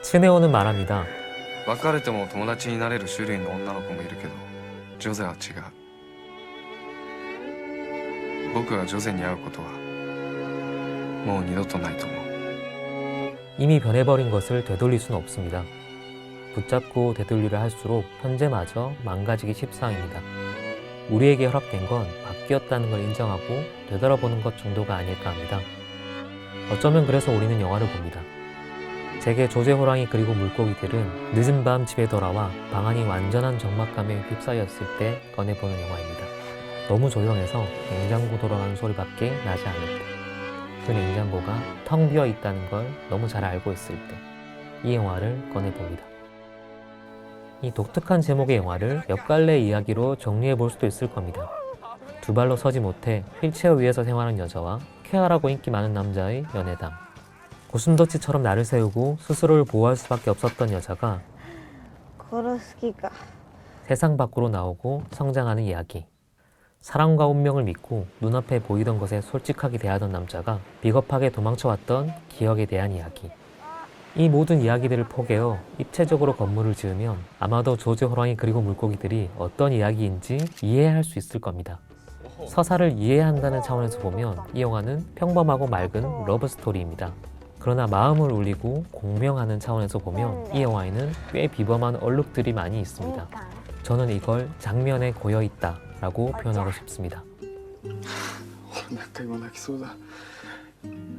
츠네오는 말합니다. 別れても友達になれる種類の女の子もいるけど、ジョゼは違う。僕がジョゼに会うことはもう二度とないと思う。 이미 변해버린 것을 되돌릴 수는 없습니다. 붙잡고 되돌리려 할수록 현재마저 망가지기 십상입니다. 우리에게 허락된 건 바뀌었다는 걸 인정하고 되돌아보는 것 정도가 아닐까 합니다. 어쩌면 그래서 우리는 영화를 봅니다. 제게 조제 호랑이 그리고 물고기들은 늦은 밤 집에 돌아와 방안이 완전한 적막감에 휩싸였을 때 꺼내보는 영화입니다. 너무 조용해서 냉장고 돌아가는 소리밖에 나지 않을 때, 그 냉장고가 텅 비어 있다는 걸 너무 잘 알고 있을 때 이 영화를 꺼내봅니다. 이 독특한 제목의 영화를 몇 갈래 이야기로 정리해 볼 수도 있을 겁니다. 두 발로 서지 못해 휠체어 위에서 생활하는 여자와 쾌활하고 인기 많은 남자의 연애담. 고슴도치처럼 날을 세우고 스스로를 보호할 수밖에 없었던 여자가 세상 밖으로 나오고 성장하는 이야기. 사랑과 운명을 믿고 눈앞에 보이던 것에 솔직하게 대하던 남자가 비겁하게 도망쳐왔던 기억에 대한 이야기. 이 모든 이야기들을 포개어 입체적으로 건물을 지으면 아마도 조제 호랑이 그리고 물고기들이 어떤 이야기인지 이해할 수 있을 겁니다. 서사를 이해한다는 차원에서 보면 이 영화는 평범하고 맑은 러브스토리입니다. 그러나 마음을 울리고 공명하는 차원에서 보면 이 영화에는 꽤 비범한 얼룩들이 많이 있습니다. 저는 이걸 장면에 고여있다 라고 표현하고 싶습니다.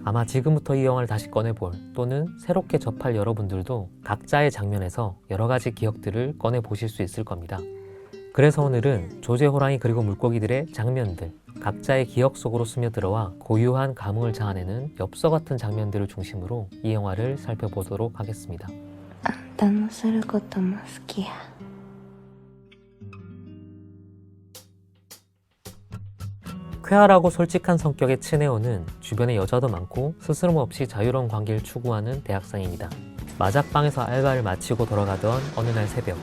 아마 지금부터 이 영화를 다시 꺼내볼 또는 새롭게 접할 여러분들도 각자의 장면에서 여러 가지 기억들을 꺼내보실 수 있을 겁니다. 그래서 오늘은 조제 호랑이 그리고 물고기들의 장면들, 각자의 기억 속으로 스며들어와 고유한 감흥을 자아내는 엽서 같은 장면들을 중심으로 이 영화를 살펴보도록 하겠습니다. あんたのすることも好きや。 쾌활하고 솔직한 성격의 츠네오는 주변에 여자도 많고 스스럼 없이 자유로운 관계를 추구하는 대학생입니다. 마작방에서 알바를 마치고 돌아가던 어느 날 새벽,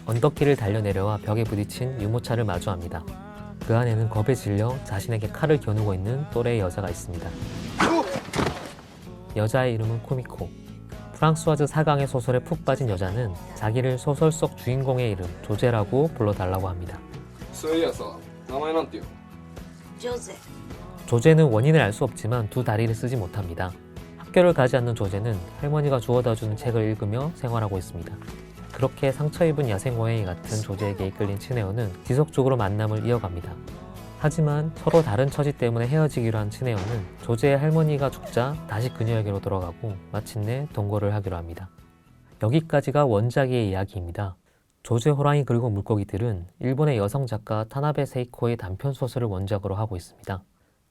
언덕길을 달려내려와 벽에 부딪힌 유모차를 마주합니다. 그 안에는 겁에 질려 자신에게 칼을 겨누고 있는 또래의 여자가 있습니다. 여자의 이름은 쿠미코. 프랑스와즈 4강의 소설에 푹 빠진 여자는 자기를 소설 속 주인공의 이름 조제라고 불러달라고 합니다. そういやさ、名前なんていうの？ 조제. 조제는 원인을 알 수 없지만 두 다리를 쓰지 못합니다. 학교를 가지 않는 조제는 할머니가 주워다 주는 책을 읽으며 생활하고 있습니다. 그렇게 상처 입은 야생고양이 같은 조제에게 이끌린 츠네오는 지속적으로 만남을 이어갑니다. 하지만 서로 다른 처지 때문에 헤어지기로 한 츠네오는 조제의 할머니가 죽자 다시 그녀에게로 돌아가고 마침내 동거를 하기로 합니다. 여기까지가 원작의 이야기입니다. 조제 호랑이 그리고 물고기들은 일본의 여성 작가 타나베 세이코의 단편소설을 원작으로 하고 있습니다.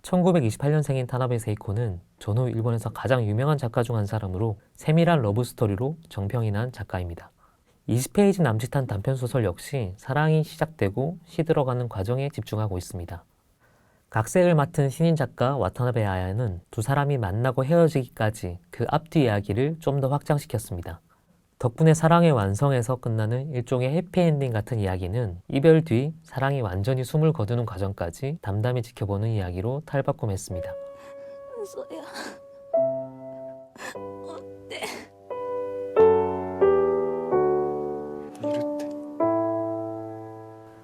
1928년생인 타나베 세이코는 전후 일본에서 가장 유명한 작가 중 한 사람으로 세밀한 러브스토리로 정평이 난 작가입니다. 20페이지 남짓한 단편소설 역시 사랑이 시작되고 시들어가는 과정에 집중하고 있습니다. 각색을 맡은 신인 작가 와타나베 아야는 두 사람이 만나고 헤어지기까지 그 앞뒤 이야기를 좀 더 확장시켰습니다. 덕분에 사랑의 완성에서 끝나는 일종의 해피엔딩 같은 이야기는 이별 뒤 사랑이 완전히 숨을 거두는 과정까지 담담히 지켜보는 이야기로 탈바꿈했습니다. 소야. 어때?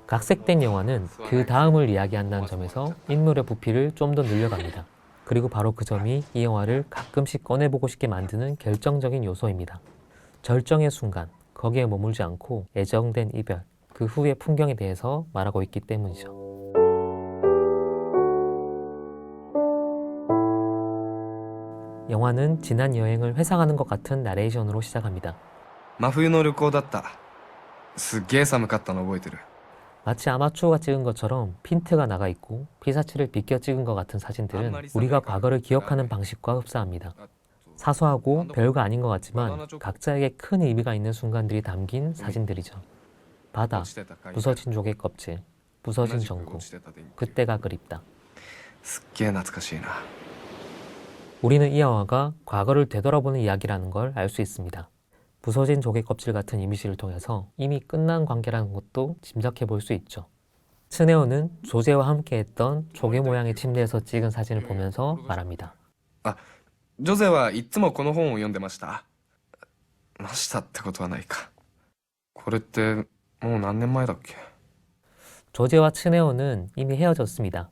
각색된 영화는 그 다음을 이야기한다는 점에서 인물의 부피를 좀 더 늘려갑니다. 그리고 바로 그 점이 이 영화를 가끔씩 꺼내보고 싶게 만드는 결정적인 요소입니다. 절정의 순간, 거기에 머물지 않고 애정된 이별, 그 후의 풍경에 대해서 말하고 있기 때문이죠. 영화는 지난 여행을 회상하는 것 같은 나레이션으로 시작합니다. 真冬の旅行だった。すっげえ寒かったの覚えてる。 마치 아마추어가 찍은 것처럼 핀트가 나가 있고 피사체를 비껴 찍은 것 같은 사진들은 우리가 과거를 기억하는 방식과 흡사합니다. 사소하고 별거 아닌 것 같지만 각자에게 큰 의미가 있는 순간들이 담긴 사진들이죠. 바다, 부서진 조개 껍질, 부서진 전구, 그때가 그립다. すっげえ懐かしいな。 우리는 이 영화가 과거를 되돌아보는 이야기라는 걸 알 수 있습니다. 부서진 조개 껍질 같은 이미지를 통해서 이미 끝난 관계라는 것도 짐작해 볼 수 있죠. 츠네오는 조제와 함께 했던 조개 모양의 침대에서 찍은 사진을 보면서 말합니다. ジョゼはいつもこの本を読んでました。ましたってことはないか。これってもう何年前だっけ？ 조제와 츠네오는 이미 헤어졌습니다.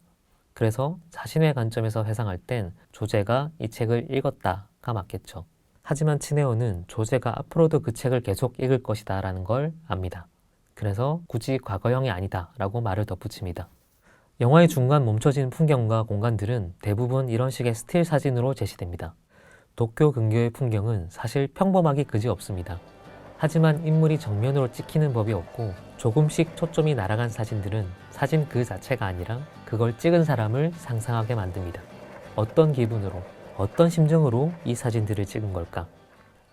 그래서 자신의 관점에서 회상할 땐 조제가 이 책을 읽었다가 맞겠죠. 하지만 츠네오는 조제가 앞으로도 그 책을 계속 읽을 것이다 라는 걸 압니다. 그래서 굳이 과거형이 아니다 라고 말을 덧붙입니다. 영화의 중간 멈춰진 풍경과 공간들은 대부분 이런 식의 스틸 사진으로 제시됩니다. 도쿄 근교의 풍경은 사실 평범하기 그지없습니다. 하지만 인물이 정면으로 찍히는 법이 없고 조금씩 초점이 날아간 사진들은 사진 그 자체가 아니라 그걸 찍은 사람을 상상하게 만듭니다. 어떤 기분으로, 어떤 심정으로 이 사진들을 찍은 걸까?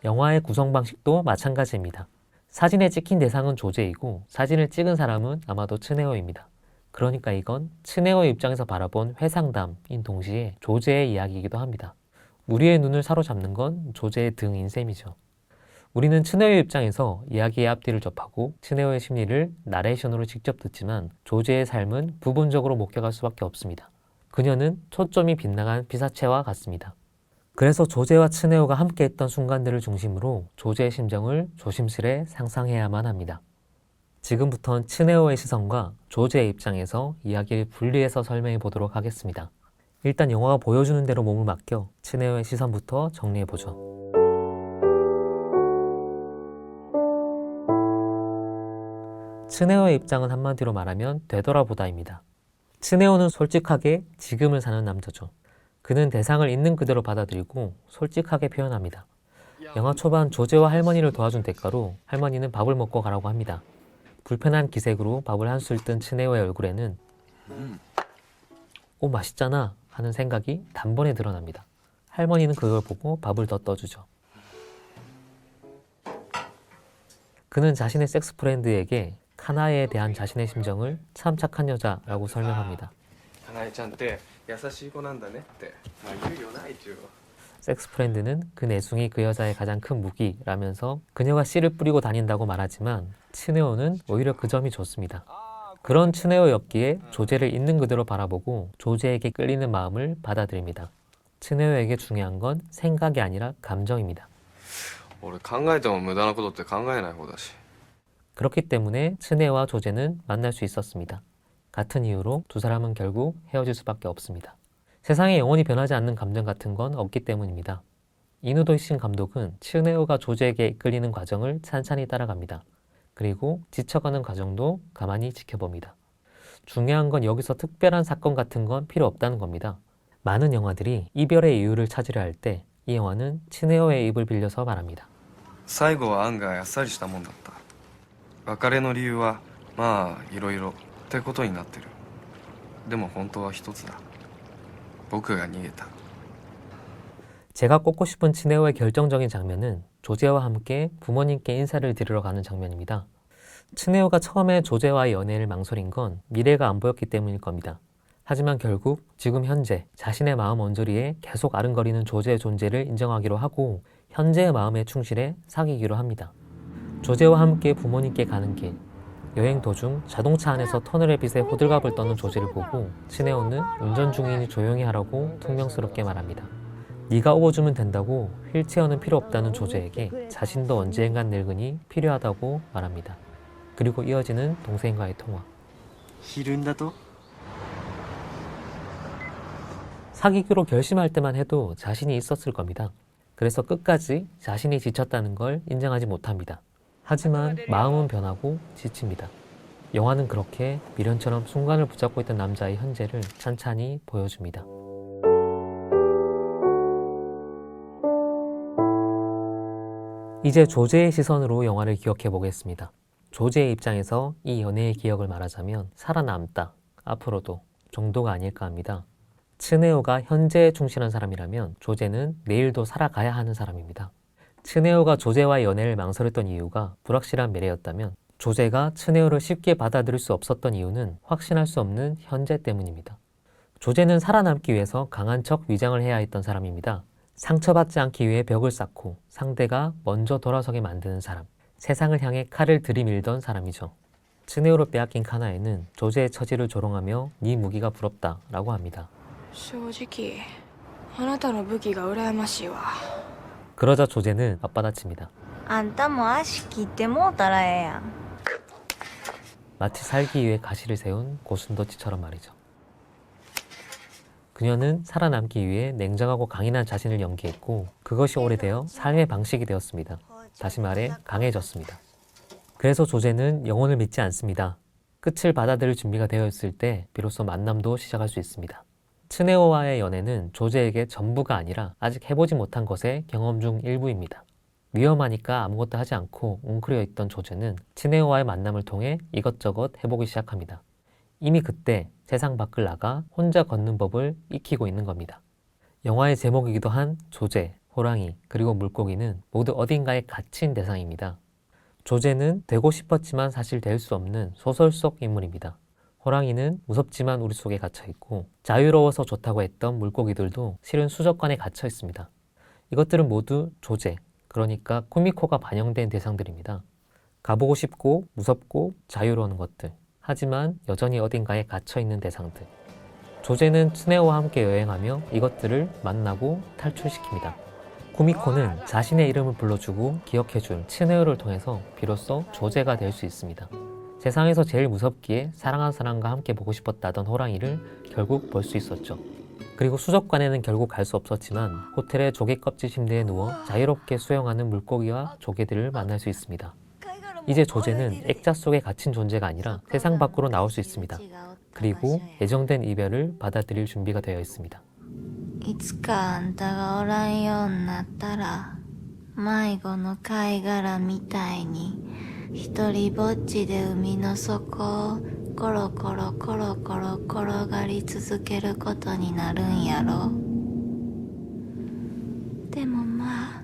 영화의 구성 방식도 마찬가지입니다. 사진에 찍힌 대상은 조제이고 사진을 찍은 사람은 아마도 츠네오입니다. 그러니까 이건 츠네오의 입장에서 바라본 회상담인 동시에 조제의 이야기이기도 합니다. 우리의 눈을 사로잡는 건 조제의 등인 셈이죠. 우리는 츠네오의 입장에서 이야기의 앞뒤를 접하고 츠네오의 심리를 나레이션으로 직접 듣지만 조제의 삶은 부분적으로 목격할 수밖에 없습니다. 그녀는 초점이 빗나간 피사체와 같습니다. 그래서 조제와 츠네오가 함께했던 순간들을 중심으로 조제의 심정을 조심스레 상상해야만 합니다. 지금부턴 츠네오의 시선과 조제의 입장에서 이야기를 분리해서 설명해 보도록 하겠습니다. 일단 영화가 보여주는 대로 몸을 맡겨 츠네오의 시선부터 정리해보죠. 츠네오의 입장은 한마디로 말하면 되돌아보다입니다. 츠네오는 솔직하게 지금을 사는 남자죠. 그는 대상을 있는 그대로 받아들이고 솔직하게 표현합니다. 영화 초반 조제와 할머니를 도와준 대가로 할머니는 밥을 먹고 가라고 합니다. 불편한 기색으로 밥을 한술 뜬 츠네오의 얼굴에는 오 맛있잖아 하는 생각이 단번에 드러납니다. 할머니는 그걸 보고 밥을 더 떠주죠. 그는 자신의 섹스 프렌드에게 카나에에 대한 자신의 심정을 참 착한 여자라고 설명합니다. かなえちゃんって優しい子なんだねってまあ言うよな一応 섹스 프렌드는 그 내숭이 그 여자의 가장 큰 무기라면서 그녀가 씨를 뿌리고 다닌다고 말하지만 츠네오는 오히려 그 점이 좋습니다. 그런 츠네오였기에 조제를 있는 그대로 바라보고 조제에게 끌리는 마음을 받아들입니다. 츠네오에게 중요한 건 생각이 아니라 감정입니다. 俺考えても無駄なことって考えない方だし 그렇기 때문에 츠네오와 조제는 만날 수 있었습니다. 같은 이유로 두 사람은 결국 헤어질 수밖에 없습니다. 세상에 영원히 변하지 않는 감정 같은 건 없기 때문입니다. 이누도 히신 감독은 츠네오가 조제에게 이끌리는 과정을 찬찬히 따라갑니다. 그리고 지쳐가는 과정도 가만히 지켜봅니다. 중요한 건 여기서 특별한 사건 같은 건 필요 없다는 겁니다. 많은 영화들이 이별의 이유를 찾으려 할 때 이 영화는 츠네오의 입을 빌려서 말합니다. 最後は案外あっさりしたもんだった別れの理由はまあいろいろってことになってるでも本当は一つだ僕が逃げた 제가 꼽고 싶은 츠네오의 결정적인 장면은 조제와 함께 부모님께 인사를 드리러 가는 장면입니다. 츠네오가 처음에 조제와의 연애를 망설인 건 미래가 안 보였기 때문일 겁니다. 하지만 결국 지금 현재 자신의 마음 언저리에 계속 아른거리는 조제의 존재를 인정하기로 하고 현재의 마음에 충실해 사귀기로 합니다. 조제와 함께 부모님께 가는 길, 여행 도중 자동차 안에서 터널의 빛에 호들갑을 떠는 조제를 보고 츠네오는 운전 중이니 조용히 하라고 퉁명스럽게 말합니다. 네가 업어주면 된다고 휠체어는 필요 없다는 조제에게 자신도 언젠간 늙으니 필요하다고 말합니다. 그리고 이어지는 동생과의 통화. 싫은다도? 사귀기로 결심할 때만 해도 자신이 있었을 겁니다. 그래서 끝까지 자신이 지쳤다는 걸 인정하지 못합니다. 하지만 마음은 변하고 지칩니다. 영화는 그렇게 미련처럼 순간을 붙잡고 있던 남자의 현재를 찬찬히 보여줍니다. 이제 조제의 시선으로 영화를 기억해 보겠습니다. 조제의 입장에서 이 연애의 기억을 말하자면 살아남다, 앞으로도 정도가 아닐까 합니다. 츠네오가 현재에 충실한 사람이라면 조제는 내일도 살아가야 하는 사람입니다. 츠네오가 조제와의 연애를 망설였던 이유가 불확실한 미래였다면 조제가 츠네오를 쉽게 받아들일 수 없었던 이유는 확신할 수 없는 현재 때문입니다. 조제는 살아남기 위해서 강한 척 위장을 해야 했던 사람입니다. 상처받지 않기 위해 벽을 쌓고 상대가 먼저 돌아서게 만드는 사람, 세상을 향해 칼을 들이밀던 사람이죠. 츠네오로 빼앗긴 카나에는 조제의 처지를 조롱하며 네 무기가 부럽다 라고 합니다. 正直あなたの武器が羨ましいわ。 그러자 조제는 맞받아칩니다. あんたも足切ってもうたらええやん。 마치 살기 위해 가시를 세운 고슴도치처럼 말이죠. 그녀는 살아남기 위해 냉정하고 강인한 자신을 연기했고 그것이 오래되어 삶의 방식이 되었습니다. 다시 말해 강해졌습니다. 그래서 조제는 영혼을 믿지 않습니다. 끝을 받아들일 준비가 되어 있을 때 비로소 만남도 시작할 수 있습니다. 츠네오와의 연애는 조제에게 전부가 아니라 아직 해보지 못한 것의 경험 중 일부입니다. 위험하니까 아무것도 하지 않고 웅크려 있던 조제는 츠네오와의 만남을 통해 이것저것 해보기 시작합니다. 이미 그때 세상 밖을 나가 혼자 걷는 법을 익히고 있는 겁니다. 영화의 제목이기도 한 조제, 호랑이, 그리고 물고기는 모두 어딘가에 갇힌 대상입니다. 조제는 되고 싶었지만 사실 될 수 없는 소설 속 인물입니다. 호랑이는 무섭지만 우리 속에 갇혀 있고 자유로워서 좋다고 했던 물고기들도 실은 수족관에 갇혀 있습니다. 이것들은 모두 조제, 그러니까 쿠미코가 반영된 대상들입니다. 가보고 싶고 무섭고 자유로운 것들, 하지만 여전히 어딘가에 갇혀 있는 대상들. 조제는 츠네오와 함께 여행하며 이것들을 만나고 탈출시킵니다. 쿠미코는 자신의 이름을 불러주고 기억해줄 츠네오를 통해서 비로소 조제가 될 수 있습니다. 세상에서 제일 무섭기에 사랑한 사람과 함께 보고 싶었다던 호랑이를 결국 볼 수 있었죠. 그리고 수족관에는 결국 갈 수 없었지만 호텔의 조개 껍질 침대에 누워 자유롭게 수영하는 물고기와 조개들을 만날 수 있습니다. 이제 조제는 액자 속에 갇힌 존재가 아니라 세상 밖으로 나올 수 있습니다. 그리고 예정된 이별을 받아들일 준비가 되어 있습니다. いつかあんたがおらんようになったら迷子の貝殻みたいに一人ぼっちで海の底をコロコロコロコロ転がり続けることになるんやろ。でもまあ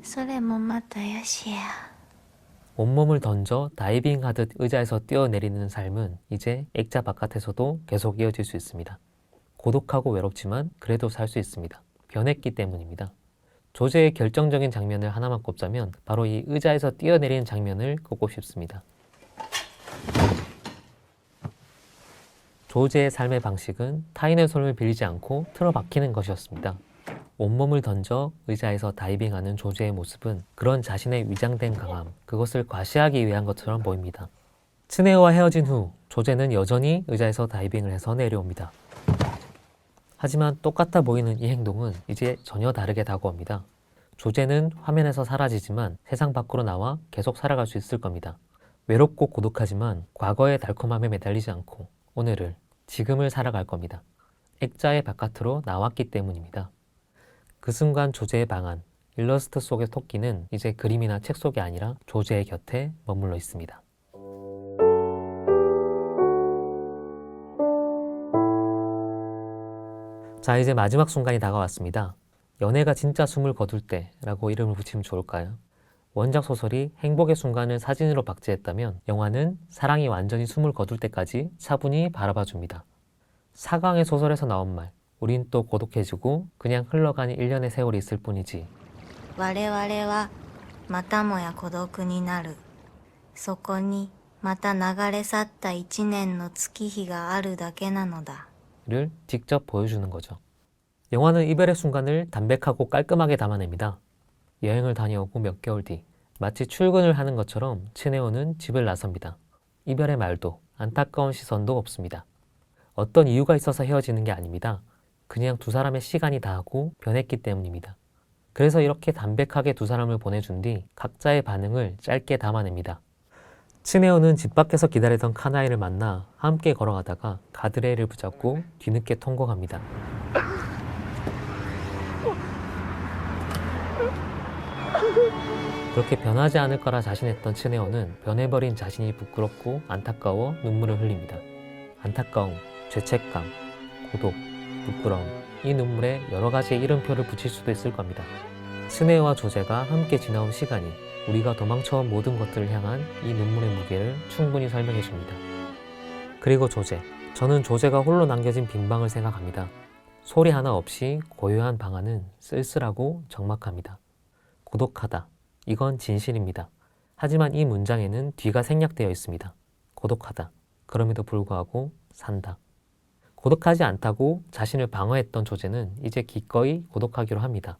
それもまたやしや。 온몸을 던져 다이빙하듯 의자에서 뛰어내리는 삶은 이제 액자 바깥에서도 계속 이어질 수 있습니다. 고독하고 외롭지만 그래도 살 수 있습니다. 변했기 때문입니다. 조제의 결정적인 장면을 하나만 꼽자면 바로 이 의자에서 뛰어내리는 장면을 꼽고 싶습니다. 조제의 삶의 방식은 타인의 손을 빌리지 않고 틀어박히는 것이었습니다. 온몸을 던져 의자에서 다이빙하는 조제의 모습은 그런 자신의 위장된 강함, 그것을 과시하기 위한 것처럼 보입니다. 츠네오와 헤어진 후 조제는 여전히 의자에서 다이빙을 해서 내려옵니다. 하지만 똑같아 보이는 이 행동은 이제 전혀 다르게 다가옵니다. 조제는 화면에서 사라지지만 세상 밖으로 나와 계속 살아갈 수 있을 겁니다. 외롭고 고독하지만 과거의 달콤함에 매달리지 않고 오늘을, 지금을 살아갈 겁니다. 액자의 바깥으로 나왔기 때문입니다. 그 순간 조제의 방안, 일러스트 속의 토끼는 이제 그림이나 책 속이 아니라 조제의 곁에 머물러 있습니다. 자, 이제 마지막 순간이 다가왔습니다. 연애가 진짜 숨을 거둘 때라고 이름을 붙이면 좋을까요? 원작 소설이 행복의 순간을 사진으로 박제했다면 영화는 사랑이 완전히 숨을 거둘 때까지 차분히 바라봐줍니다. 사강의 소설에서 나온 말, 우린 또 고독해지고 그냥 흘러가는 1년의 세월이 있을 뿐이지. 我々はまたもや孤独になる。そこにまた流れ去った一年の月日があるだけなのだ。 를 직접 보여주는 거죠. 영화는 이별의 순간을 담백하고 깔끔하게 담아냅니다. 여행을 다녀오고 몇 개월 뒤 마치 출근을 하는 것처럼 츠네오는 집을 나섭니다. 이별의 말도 안타까운 시선도 없습니다. 어떤 이유가 있어서 헤어지는 게 아닙니다. 그냥 두 사람의 시간이 다하고 변했기 때문입니다. 그래서 이렇게 담백하게 두 사람을 보내준 뒤 각자의 반응을 짧게 담아냅니다. 츠네오는 집 밖에서 기다리던 카나이를 만나 함께 걸어가다가 가드레일을 붙잡고 뒤늦게 통곡합니다. 그렇게 변하지 않을 거라 자신했던 츠네오는 변해버린 자신이 부끄럽고 안타까워 눈물을 흘립니다. 안타까움, 죄책감, 고독, 부끄러움, 이 눈물에 여러 가지의 이름표를 붙일 수도 있을 겁니다. 츠네오와 조제가 함께 지나온 시간이 우리가 도망쳐온 모든 것들을 향한 이 눈물의 무게를 충분히 설명해 줍니다. 그리고 조제, 저는 조제가 홀로 남겨진 빈 방을 생각합니다. 소리 하나 없이 고요한 방 안은 쓸쓸하고 적막합니다. 고독하다, 이건 진실입니다. 하지만 이 문장에는 뒤가 생략되어 있습니다. 고독하다, 그럼에도 불구하고 산다. 고독하지 않다고 자신을 방어했던 조제는 이제 기꺼이 고독하기로 합니다.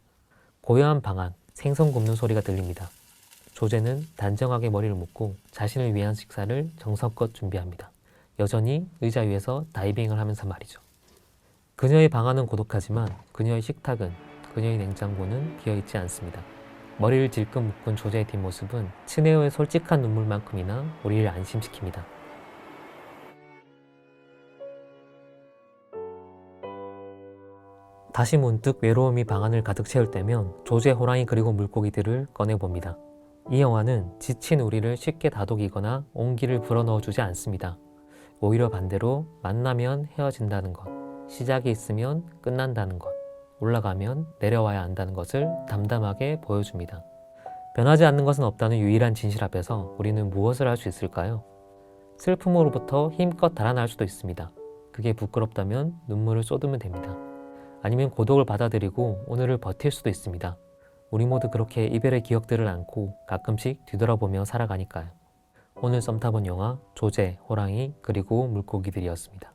고요한 방 안, 생선 굽는 소리가 들립니다. 조제는 단정하게 머리를 묶고 자신을 위한 식사를 정성껏 준비합니다. 여전히 의자 위에서 다이빙을 하면서 말이죠. 그녀의 방 안은 고독하지만 그녀의 식탁은, 그녀의 냉장고는 비어있지 않습니다. 머리를 질끈 묶은 조제의 뒷모습은 츠네오의 솔직한 눈물만큼이나 우리를 안심시킵니다. 다시 문득 외로움이 방 안을 가득 채울 때면 조제, 호랑이 그리고 물고기들을 꺼내봅니다. 이 영화는 지친 우리를 쉽게 다독이거나 온기를 불어넣어주지 않습니다. 오히려 반대로 만나면 헤어진다는 것, 시작이 있으면 끝난다는 것, 올라가면 내려와야 한다는 것을 담담하게 보여줍니다. 변하지 않는 것은 없다는 유일한 진실 앞에서 우리는 무엇을 할 수 있을까요? 슬픔으로부터 힘껏 달아날 수도 있습니다. 그게 부끄럽다면 눈물을 쏟으면 됩니다. 아니면 고독을 받아들이고 오늘을 버틸 수도 있습니다. 우리 모두 그렇게 이별의 기억들을 안고 가끔씩 뒤돌아보며 살아가니까요. 오늘 썸 타본 영화 조제, 호랑이, 그리고 물고기들이었습니다.